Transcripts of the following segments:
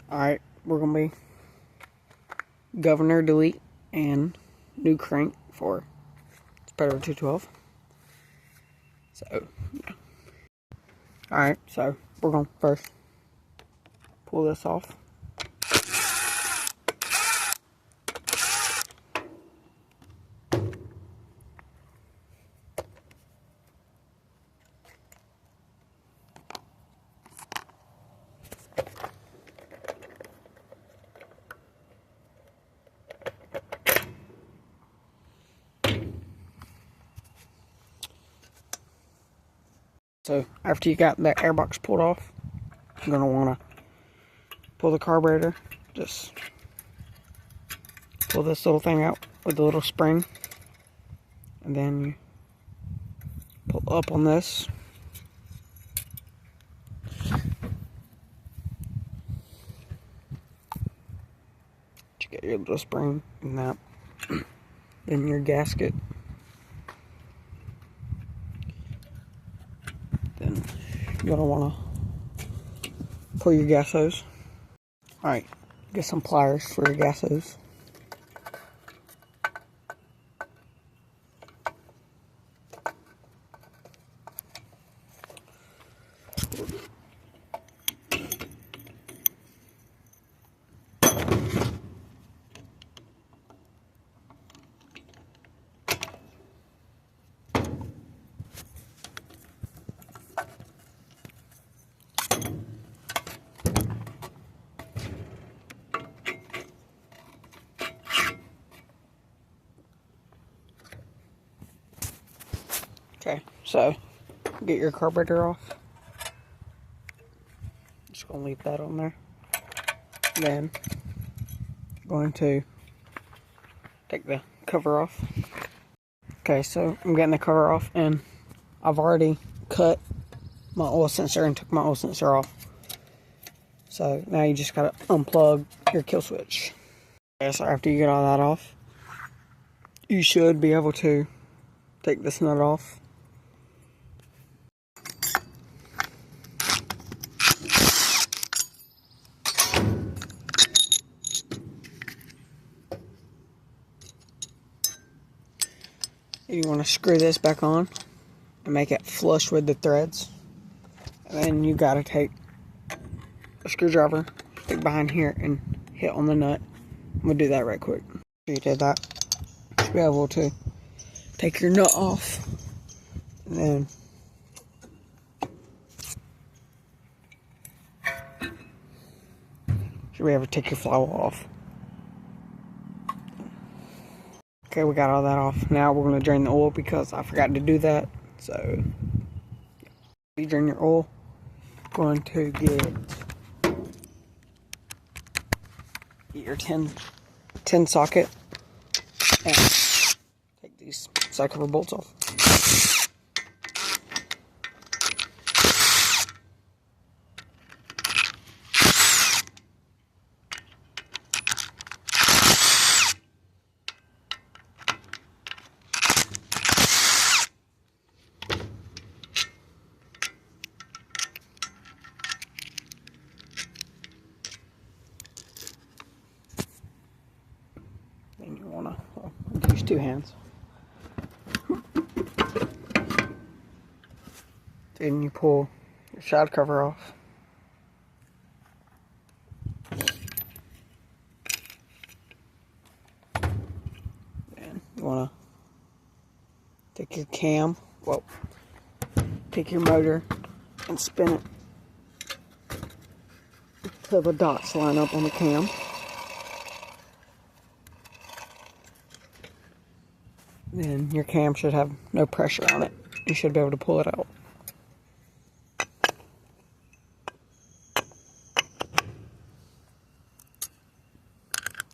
Alright, we're going to be governor delete and new crank for Spreader 212. So, yeah. Alright, so we're going to first pull this off. So after you got that airbox pulled off, you're going to want to pull the carburetor. Just pull this little thing out with the little spring. And then you pull up on this. You get your little spring and that. Then your gasket. Then you're going to want to pull your gas hose. Alright, get some pliers for your gas hose. Okay, so get your carburetor off. Just gonna leave that on there. Then going to take the cover off. Okay, so I'm getting the cover off, and I've already cut my oil sensor and took my oil sensor off. So now you just gotta unplug your kill switch. Okay, so after you get all that off, you should be able to take this nut off. You want to screw this back on and make it flush with the threads. And then you got to take a screwdriver, stick behind here, and hit on the nut. I'm going to do that right quick. After you did that, you should be able to take your nut off. And then you should be able to take your flywheel off. Okay, we got all that off. Now we're going to drain the oil because I forgot to do that. So, you drain your oil. Going to get your tin socket and take these side cover bolts off. And you want to use two hands. Then you pull your side cover off. And you want to take your cam, take your motor and spin it until the dots line up on the cam. Then your cam should have no pressure on it. You should be able to pull it out.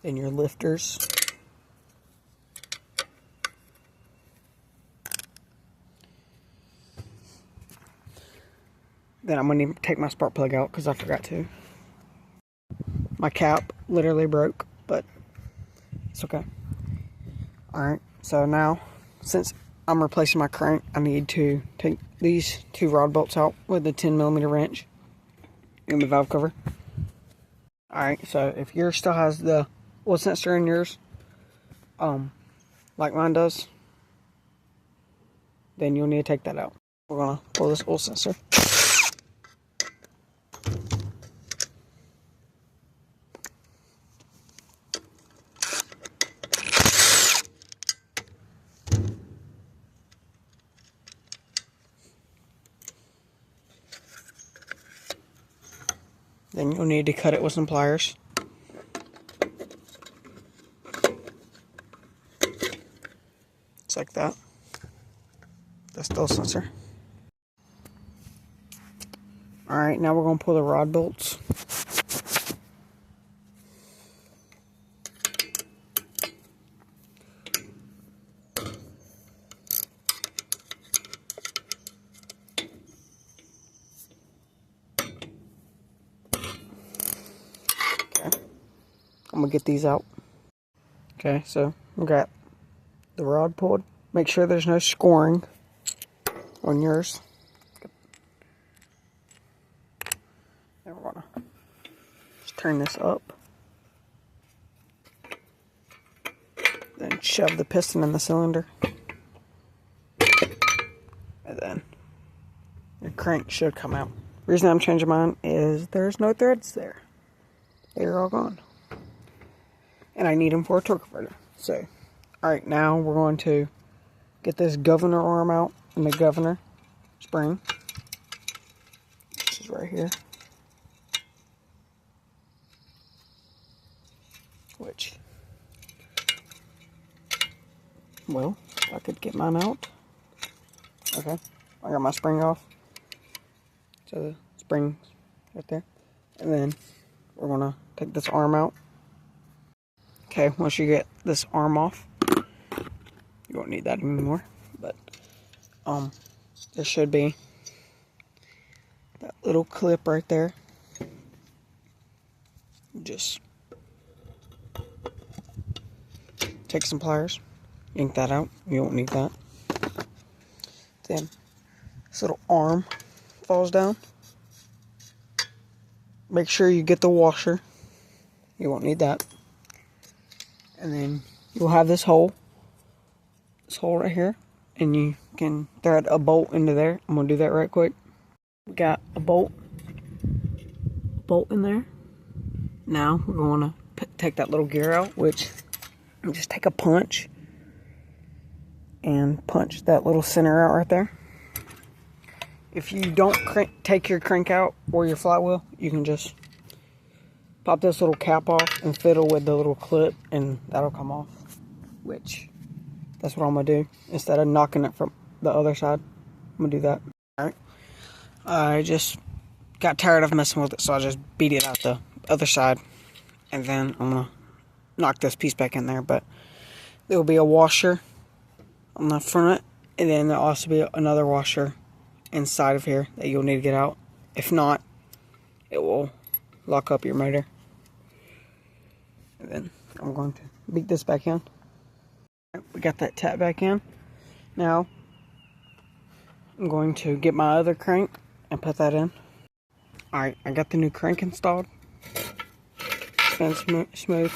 Then your lifters. Then I'm going to take my spark plug out because I forgot to. My cap literally broke, but it's okay. Alright. So now, since I'm replacing my crank, I need to take these two rod bolts out with a 10mm wrench and the valve cover. Alright, so if yours still has the oil sensor in yours, like mine does, then you'll need to take that out. We're gonna pull this oil sensor. Then you'll need to cut it with some pliers. Just like that. That's the oil sensor. Alright, now we're going to pull the rod bolts. Okay. I'm going to get these out. Okay, so we got the rod pulled. Make sure there's no scoring on yours. Then we're gonna just turn this up. Then shove the piston in the cylinder. And then your crank should come out. The reason I'm changing mine is there's no threads there. They're all gone. And I need them for a torque converter. So, alright, now we're going to get this governor arm out and the governor spring. This is right here. Which, well, I could get mine out. Okay, I got my spring off. So the spring's right there. And then we're gonna take this arm out. Okay, once you get this arm off, you won't need that anymore. But there should be that little clip right there. Just take some pliers, yank that out. You won't need that. Then this little arm falls down. Make sure you get the washer. You won't need that. And then you'll have this hole right here, and you can thread a bolt into there. I'm gonna do that right quick. We got a bolt in there. Now we're going to take that little gear out, which just take a punch and punch that little center out right there. If you don't take your crank out or your flywheel, you can just pop this little cap off and fiddle with the little clip, and that'll come off. Which, that's what I'm going to do. Instead of knocking it from the other side, I'm going to do that. Alright. I just got tired of messing with it, so I just beat it out the other side. And then I'm going to knock this piece back in there. But there will be a washer on the front, and then there'll also be another washer inside of here that you'll need to get out. If not, it will lock up your motor. And then I'm going to beat this back in. We got that tap back in. Now I'm going to get my other crank and put that in. Alright, I got the new crank installed. It's been smooth.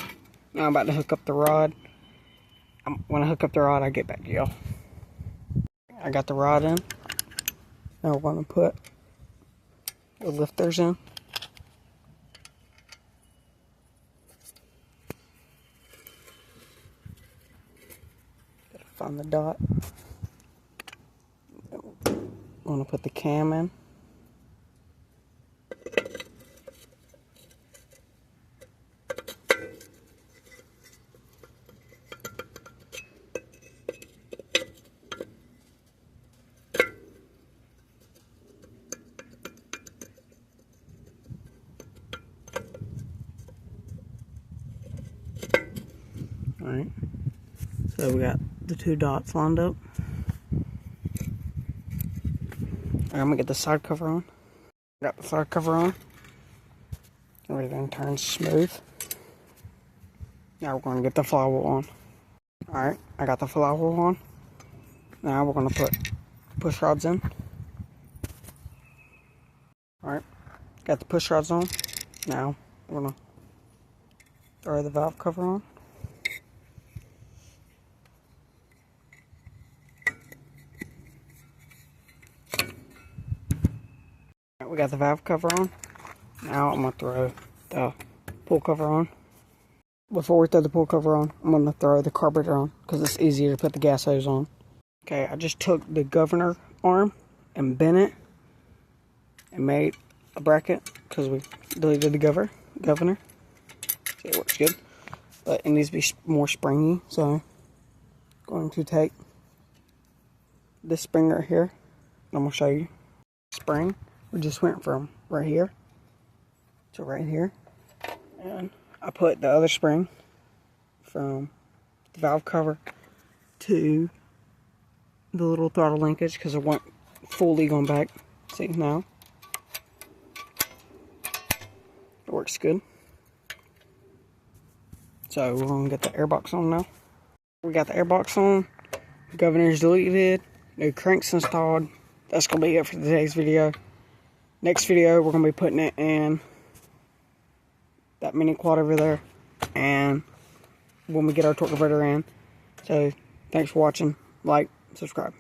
Now I'm about to hook up the rod. When I hook up the rod, I get back to y'all. I got the rod in. Now we're going to put the lifters in. Gotta find the dot. I'm going to put the cam in. Alright, so we got the two dots lined up. I'm gonna get the side cover on. Got the side cover on. Everything turns smooth. Now we're gonna get the flywheel on. Alright, I got the flywheel on. Now we're gonna put push rods in. Alright, got the push rods on. Now we're gonna throw the valve cover on. We got the valve cover on. Now I'm going to throw the pull cover on. Before we throw the pull cover on, I'm going to throw the carburetor on because it's easier to put the gas hose on. Okay, I just took the governor arm and bent it and made a bracket because we deleted the governor. See, it works good. But it needs to be more springy, so I'm going to take this spring right here. I'm going to show you. Spring, we just went from right here to right here. And I put the other spring from the valve cover to the little throttle linkage because I want fully going back. See now? It works good. So we're going to get the airbox on now. We got the airbox on. Governor's deleted. New cranks installed. That's going to be it for today's video. Next video, we're going to be putting it in that mini quad over there. And when we get our torque converter in. So, thanks for watching. Like, subscribe.